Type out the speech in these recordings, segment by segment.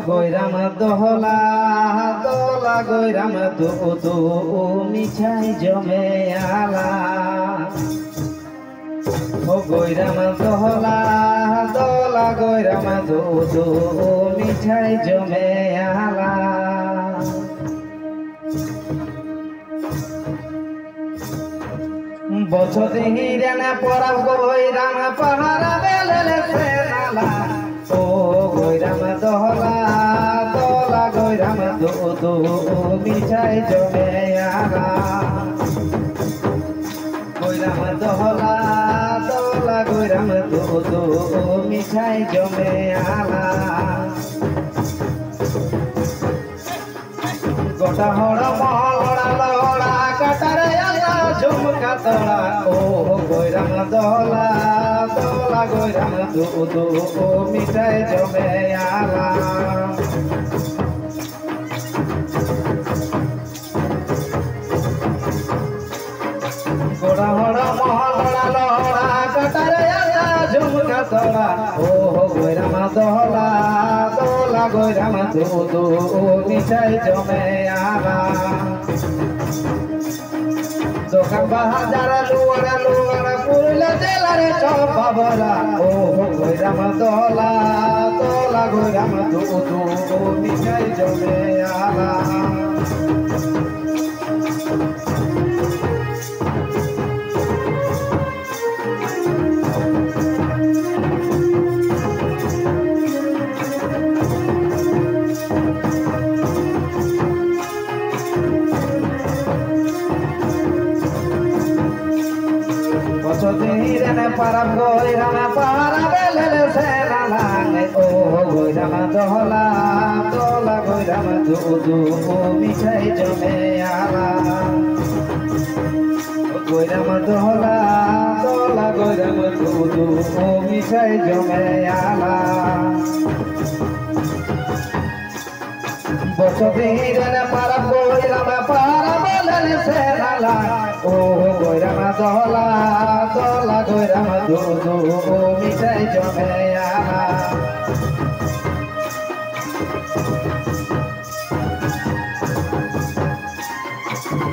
গৈরাম দোহলা দোলা গৈরাম দু মিঠাই জমে আলা ও গৈরাম দোহলা দোলা গৈরাম দু মিঠাই জমে আলা বছরে হিরানা পরাব গৈরাম পাহারা বেলে সেনালা ও গৈরাম দোহলা দোলা গৈরাম দু মিঠাই জমে আলা গৈরাম দোহলা দোলা গৈরাম দু মিঠাই জমে আলা গোটা হড় মহড়া লড়া কাটারে আলা ঝুমকা তোড়া ও গৈরাম দোলা দোলা গৈরাম দু মিঠাই জমে আলা গোটা হড় মহড়া লড়া কাটারে আলা ঝুমকা তোড়া ও গৈরাম দোলা দোলা গৈরাম দু মিঠাই জমে আলা দোকান বাজার লুয়ারা লুয়ারা পুরলে জেলারে সব বাবরা ও গৈরাম দোলা দোলা গৈরাম দু মিঠাই জমে আলা বছরে পারাব গৈরাম পাহারা বেলে সেনালা ও গৈরাম দোহলা দোলা গৈরাম দু মিঠাই জমে আলা গৈরাম দোহলা দোলা গৈরাম দু মিঠাই জমে আলা বছরে পারাব গৈরাম পাহারা বেলে সেনালা ও গৈরাম দোহলা দোলা গৈরাম দু মিঠাই জমে আলা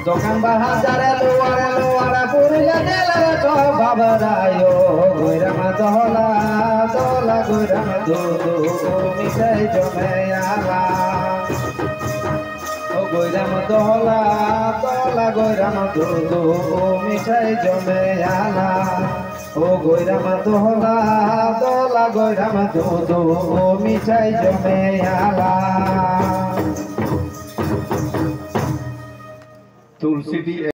দোকান বাজারে লোয়ারা লোয়ারা পুরুলিয়া জেলার সব বাবরায় ও গৈরাম দোহলা দোলা গৈরাম দু মিঠাই জমে আলা ও গৈরাম দোহলা দোলা গৈরাম দু মিঠাই জমে আলা ও গৈরাম দোহলা দোলা গৈরাম দু মিঠাই জমে আলা তুলসী